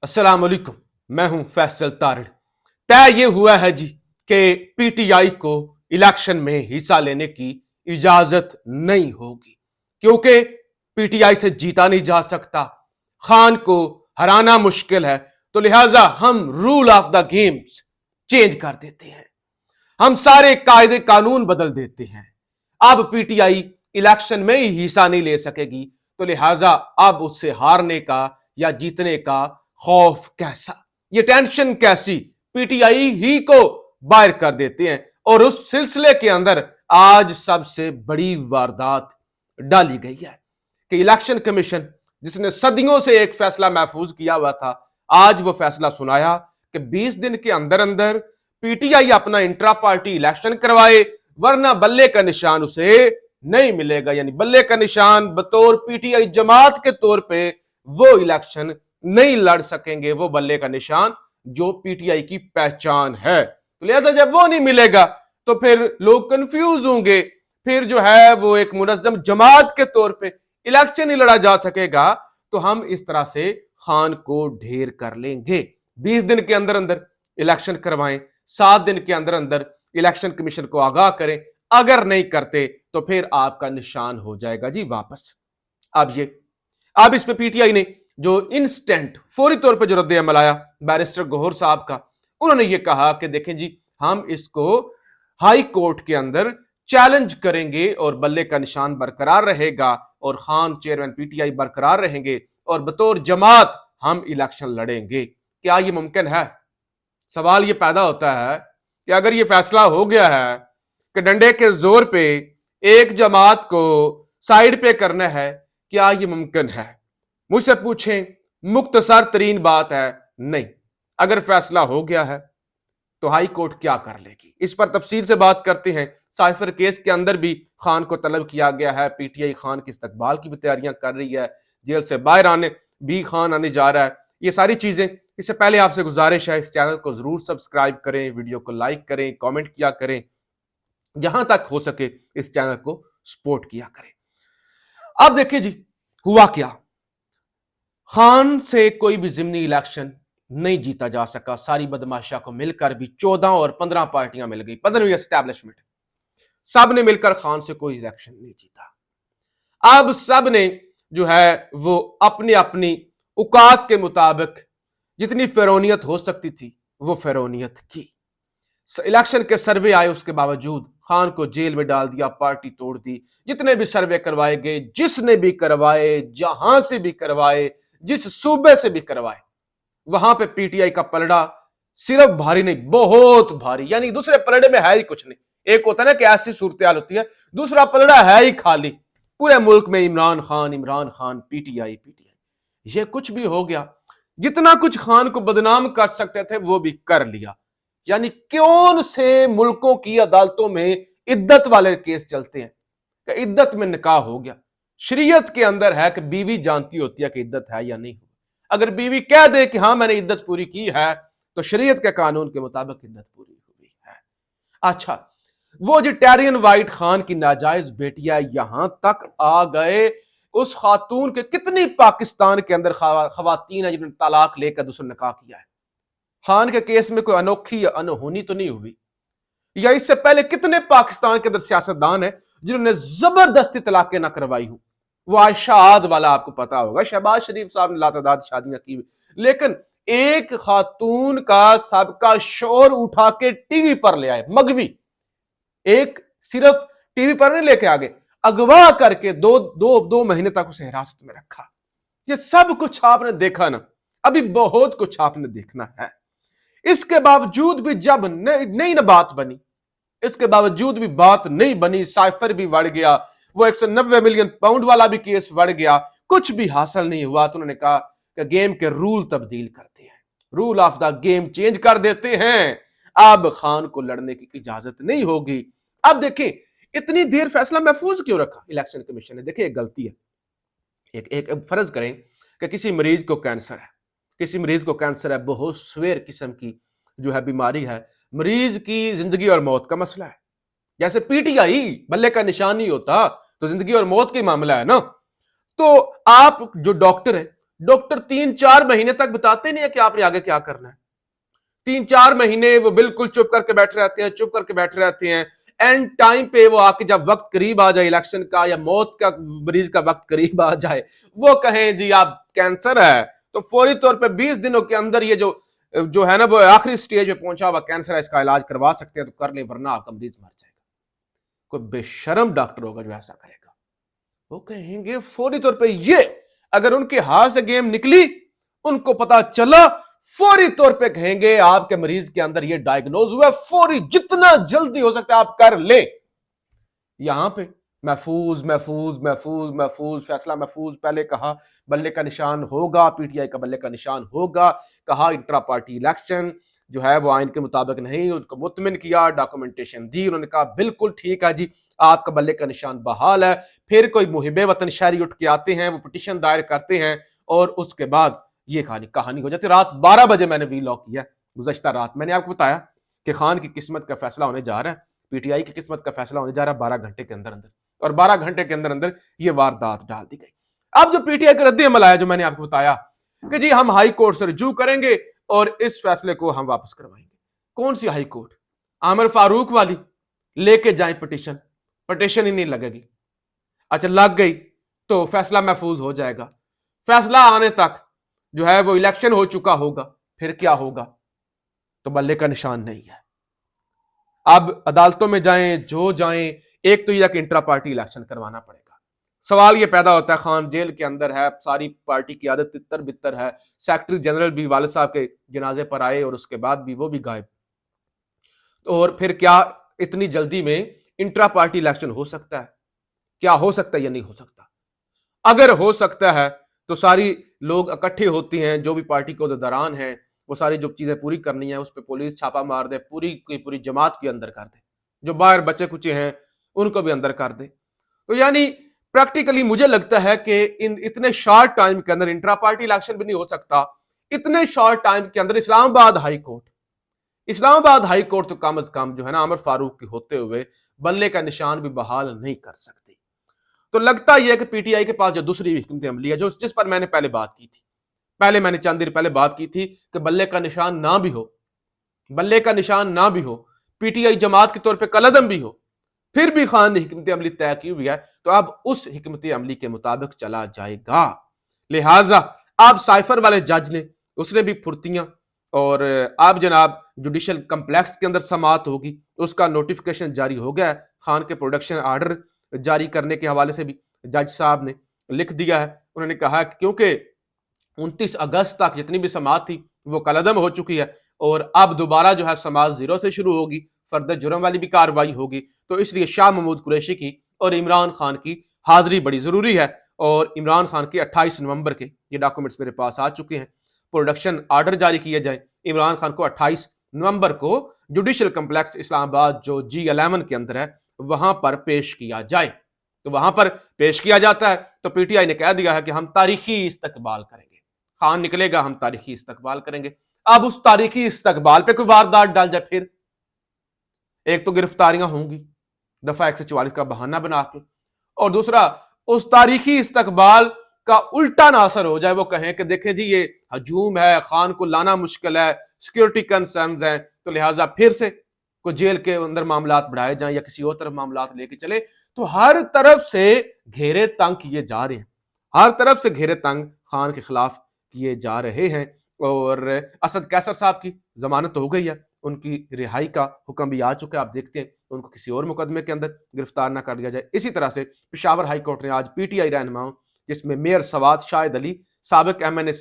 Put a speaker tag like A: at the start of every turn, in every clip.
A: अस्सलाम वालेकुम। मैं हूं फैसल तारिड़। तय ये हुआ है जी कि पीटीआई को इलेक्शन में हिस्सा लेने की इजाजत नहीं होगी, क्योंकि पीटीआई से जीता नहीं जा सकता, खान को हराना मुश्किल है। तो लिहाजा हम rule of the games change कर देते हैं, हम सारे कायदे कानून बदल देते हैं। अब पीटीआई इलेक्शन में ही हिस्सा नहीं ले सकेगी, तो लिहाजा अब उससे हारने का या जीतने का खौफ कैसा, ये टेंशन कैसी, पीटीआई ही को बाहर कर देते हैं। और उस सिलसिले के अंदर आज सबसे बड़ी वारदात डाली गई है कि इलेक्शन कमीशन, जिसने सदियों से एक फैसला महफूज किया हुआ था, आज वो फैसला सुनाया कि 20 दिन के अंदर अंदर पीटीआई अपना इंट्रा पार्टी इलेक्शन करवाए, वरना बल्ले का निशान उसे नहीं मिलेगा। यानी बल्ले का निशान बतौर पीटीआई जमात के तौर पे वो इलेक्शन नहीं लड़ सकेंगे, वो बल्ले का निशान जो पीटीआई की पहचान है। तो लिहाजा जब वो नहीं मिलेगा तो फिर लोग कंफ्यूज होंगे, फिर जो है वो एक मुनज्जम जमात के तौर पे इलेक्शन नहीं लड़ा जा सकेगा। तो हम इस तरह से खान को ढेर कर लेंगे। 20 दिन के अंदर अंदर इलेक्शन करवाएं, 7 दिन के अंदर अंदर इलेक्शन कमीशन को आगाह करें, अगर नहीं करते तो फिर आपका निशान हो जाएगा जी वापस। अब इस पे पीटीआई ने जो इंस्टेंट फौरी तौर पे जो रद्द अमल आया बैरिस्टर गौहर साहब का, उन्होंने ये कहा कि देखें जी, हम इसको हाई कोर्ट के अंदर चैलेंज करेंगे और बल्ले का निशान बरकरार रहेगा और खान चेयरमैन पीटीआई बरकरार रहेंगे और बतौर जमात हम इलेक्शन लड़ेंगे। क्या ये मुमकिन है? सवाल ये पैदा होता है कि अगर ये फैसला हो गया है कि डंडे के जोर पे एक जमात को साइड पे करना है, क्या ये मुमकिन है? मुझसे पूछें, मुख्तसर तरीन बात है, नहीं। अगर फैसला हो गया है तो हाई कोर्ट क्या कर लेगी, इस पर तफसील से बात करते हैं। साइफर केस के अंदर भी खान को तलब किया गया है, पीटीआई खान की इस्तकबाल की भी तैयारियां कर रही है, जेल से बाहर आने भी खान आने जा रहा है, ये सारी चीजें। इससे पहले आपसे गुजारिश है, इस चैनल को जरूर सब्सक्राइब करें, वीडियो को लाइक करें, कमेंट किया करें, जहां तक हो सके इस चैनल को सपोर्ट किया करें। अब देखिए जी, हुआ क्या, खान से कोई भी जिमनी इलेक्शन नहीं जीता जा सका। सारी बदमाशा को मिलकर भी 14 और 15 पार्टियां मिल गई, 15वीं एस्टैब्लिशमेंट, सब ने मिलकर खान से कोई इलेक्शन नहीं जीता। अब सब ने जो है वो अपनी अपनी औकात के मुताबिक जितनी फेरोनियत हो सकती थी वो फेरोनियत की। इलेक्शन के सर्वे आए, उसके बावजूद खान को जेल में डाल दिया, पार्टी तोड़ दी। जितने भी सर्वे करवाए गए, जिसने भी करवाए, जहां से भी करवाए, जिस सूबे से भी करवाए, वहां पे पीटीआई का पलड़ा सिर्फ भारी नहीं, बहुत भारी। यानी दूसरे पलड़े में है ही कुछ नहीं। एक होता है ना कि ऐसी सूरत हाल होती है, दूसरा पलड़ा है ही खाली। पूरे मुल्क में इमरान खान, पीटीआई पीटीआई, ये कुछ भी हो गया। जितना कुछ खान को बदनाम कर सकते थे वो भी कर लिया। यानी कौन से मुल्कों की अदालतों में इद्दत वाले केस चलते हैं कि इद्दत में निकाह हो गया। शरीयत के अंदर है कि बीवी जानती होती है कि इद्दत है या नहीं। अगर बीवी कह दे कि हां मैंने इद्दत पूरी की है, तो शरीयत के कानून के मुताबिक इद्दत पूरी हुई है। अच्छा, वो जी टैरियन वाइट खान की नाजायज बेटियां यहां तक आ गए, उस खातून के कितनी पाकिस्तान के अंदर खवातीन है जिन्होंने तलाक लेकर दूसरा निकाह किया है। खान के केस में कोई अनोखी या अनहोनी तो नहीं हुई, या इससे पहले कितने पाकिस्तान के अंदर सियासतदान है जिन्होंने जबरदस्ती तलाकें ना करवाई हो। वो आयशाद वाला आपको पता होगा, शहबाज शरीफ साहब ने लातादाद शादियां की, लेकिन एक खातून का सबका शोर उठा के टीवी पर ले आए, मगवी। एक सिर्फ टीवी पर नहीं लेके आगे, अगवा करके दो महीने तक उसे हिरासत में रखा। ये सब कुछ आपने देखा ना, अभी बहुत कुछ आपने देखना है। इसके बावजूद भी जब नई बात बनी, इसके बावजूद भी बात नहीं बनी, साइफर भी बढ़ गया, वो 190 मिलियन पाउंड वाला भी केस बढ़ गया, कुछ भी हासिल नहीं हुआ। तो उन्होंने कहा कि गेम के रूल तब्दील करते हैं, rule of the game change कर देते हैं, अब खान को लड़ने की इजाजत नहीं होगी। अब देखें, इतनी देर फैसला महफूज क्यों रखा इलेक्शन कमीशन ने? देखिए, एक गलती है। एक फर्ज करें कि किसी मरीज को कैंसर है, बहुत स्वेर किस्म की जो है बीमारी है, मरीज की जिंदगी और मौत का मसला है। जैसे पीटीआई बल्ले का निशान नहीं होता तो जिंदगी और मौत का मामला है ना। तो आप जो डॉक्टर है, डॉक्टर 3-4 महीने तक बताते नहीं है कि आपने आगे क्या करना है। 3-4 महीने वो बिल्कुल चुप करके बैठे रहते हैं, चुप करके बैठे रहते हैं। एंड टाइम पे वो आके जब वक्त करीब आ जाए इलेक्शन का या मौत का मरीज का वक्त करीब आ जाए, वो कहें जी आप कैंसर है, तो फौरी तौर पे 20 दिनों के अंदर ये जो है ना वो आखिरी स्टेज पे पहुंचा हुआ कैंसर है, इसका इलाज करवा सकते हैं तो कर लें, वरना आपका मरीज मर जाएगा। कोई बेशरम डॉक्टर होगा जो ऐसा करेगा। वो कहेंगे फौरी तौर पे, ये अगर उनके हाथ से गेम निकली, उनको पता चला, फौरी तौर पे कहेंगे आपके मरीज के अंदर ये डायग्नोज हुआ, फौरी जितना जल्दी हो सकता है आप कर ले। यहां पे महफूज महफूज महफूज महफूज फैसला महफूज, पहले कहा बल्ले का निशान होगा, पीटीआई का बल्ले का निशान होगा, कहा इंट्रा पार्टी इलेक्शन जो है वो आइन के मुताबिक नहीं, उसको मुतमिन किया, डॉक्यूमेंटेशन दी, उन्होंने कहा बिल्कुल ठीक है जी आपका बल्ले का निशान बहाल है। फिर कोई मुहिबे वतन शहरी उठ के आते हैं, वो पिटीशन दायर करते हैं और उसके बाद ये कहानी हो जाती है। रात 12 बजे मैंने वीलॉग किया, गुज़श्ता रात मैंने आपको बताया कि खान की किस्मत का फैसला होने जा रहा है, पीटीआई की किस्मत का फैसला होने जा रहा है 12 घंटे के अंदर अंदर, और 12 घंटे के अंदर अंदर ये वारदात डाल दी गई। अब जो पीटीआई का रद्द अमल आया, जो मैंने आपको बताया कि जी हम हाई कोर्ट से रिज्यू करेंगे और इस फैसले को हम वापस करवाएंगे। कौन सी हाई कोर्ट? आमिर फारूक वाली? लेके जाएं पिटीशन, पिटीशन ही नहीं लगेगी। अच्छा लग गई तो फैसला महफूज हो जाएगा। फैसला आने तक जो है वो इलेक्शन हो चुका होगा, फिर क्या होगा? तो बल्ले का निशान नहीं है। अब अदालतों में जाएं, जो जाएं, एक तो यह कि इंट्रा पार्टी इलेक्शन करवाना पड़ेगा। सवाल यह पैदा होता है, खान जेल के अंदर है, सारी पार्टी की आदत तितर बितर है, सेक्रेटरी जनरल भी वालिद साहब के जनाजे पर आए और उसके बाद भी वो भी गायब। और फिर क्या इतनी जल्दी में इंट्रा पार्टी इलेक्शन हो सकता है? क्या हो सकता है या नहीं हो सकता? अगर हो सकता है तो सारी लोग इकट्ठे होते हैं, जो भी पार्टी के दौरान हैं, वो सारी जो चीजें पूरी करनी है उस पर पुलिस छापा मार दे, पूरी की पूरी जमात के अंदर कर दे, जो बाहर बचे कुचे हैं उनको भी अंदर कर दे। तो यानी प्रैक्टिकली मुझे लगता है कि इन इतने शॉर्ट टाइम के अंदर इंट्रा पार्टी इलेक्शन भी नहीं हो सकता। इतने शॉर्ट टाइम के अंदर इस्लामाबाद हाई कोर्ट तो कम अज कम जो है ना आमिर फारूक की होते हुए बल्ले का निशान भी बहाल नहीं कर सकती। तो लगता यह है कि पीटीआई के पास जो दूसरी हिकमत अमली है, जो जिस पर मैंने पहले बात की थी, मैंने चंद दिन पहले बात की थी कि बल्ले का निशान ना भी हो, पीटीआई जमात के तौर पे कलदम भी हो, फिर भी खान ने हिकमत अमली तय की हुई है, तो अब उस हिकमत अमली के मुताबिक चला जाएगा। लिहाजा अब साइफर वाले जज ने, उसने भी फुर्तियां, और अब जनाब जुडिशल कम्प्लेक्स के अंदर समाअत होगी, उसका नोटिफिकेशन जारी हो गया है। खान के प्रोडक्शन आर्डर जारी करने के हवाले से भी जज साहब ने लिख दिया है। उन्होंने कहा कि क्योंकि 29 अगस्त तक जितनी भी समाअत थी वो कलअदम हो चुकी है और अब दोबारा जो है समाअत जीरो से शुरू होगी, फर्द जुर्म वाली भी कार्रवाई होगी, तो इसलिए शाह महमूद कुरैशी की और इमरान खान की हाजिरी बड़ी जरूरी है। और इमरान खान के 28 नवंबर के ये डॉक्यूमेंट्स मेरे पास आ चुके हैं, प्रोडक्शन आर्डर जारी किए जाए, इमरान खान को 28 नवंबर को जुडिशल कम्प्लेक्स इस्लामाबाद जो G11 के अंदर है वहां पर पेश किया जाए। तो वहां पर पेश किया जाता है तो पीटीआई ने कह दिया है कि हम तारीखी इस्तकबाल करेंगे, खान निकलेगा हम तारीखी इस्तकबाल करेंगे। अब उस तारीखी इस्तकबाल पे कोई वारदात डाल जाए, फिर एक तो गिरफ्तारियां होंगी दफा 144 का बहाना बना के, और दूसरा उस तारीखी इस्तकबाल का उल्टा ना असर हो जाए, वो कहें कि देखें जी ये हजूम है, खान को लाना मुश्किल है, सिक्योरिटी कंसर्न्स हैं, तो लिहाजा फिर से कोई जेल के अंदर मामलात बढ़ाए जाएं या किसी और तरफ मामलात लेके चले। तो हर तरफ से घेरे तंग किए जा रहे हैं, हर तरफ से घेरे तंग खान के खिलाफ किए जा रहे हैं। और असद कैसर साहब की जमानत हो गई है, उनकी रिहाई का हुक्म भी आ चुका है। आप देखते हैं उनको किसी और मुकदमे के अंदर गिरफ्तार ना कर लिया जाए। इसी तरह से पेशावर हाई कोर्ट ने आज पीटीआई रहनुमाओं, जिसमें मेयर सवाद शाहिद अली, साबिक MNA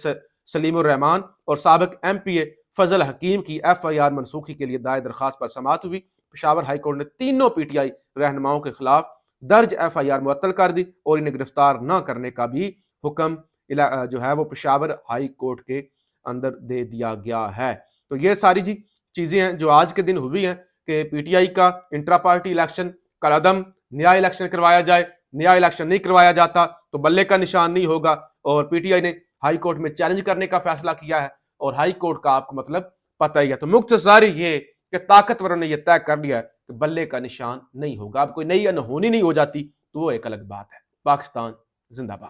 A: सलीमुर रहमान और साबिक MPA फजल हकीम की FIR मनसूखी के लिए दायर दरखास्त पर समाअत हुई। पेशावर हाई कोर्ट ने तीनों पीटीआई रहनुमाओं के खिलाफ दर्ज FIR मुअत्तल कर दी और इन्हें गिरफ्तार न करने का भी हुक्म जो है वो पेशावर हाई कोर्ट के अंदर दे दिया गया है। तो ये सारी जी चीजें हैं जो आज के दिन हुई हैं कि पीटीआई का इंट्रा पार्टी इलेक्शन कलअदम, नया इलेक्शन करवाया जाए, नया इलेक्शन नहीं करवाया जाता तो बल्ले का निशान नहीं होगा। और पीटीआई ने हाई कोर्ट में चैलेंज करने का फैसला किया है और हाई कोर्ट का आपको मतलब पता ही है। तो मुख्तसार ये कि ताकतवरों ने यह तय कर लिया है कि बल्ले का निशान नहीं होगा। अब कोई नई अनहोनी नहीं हो जाती तो वो एक अलग बात है। पाकिस्तान जिंदाबाद।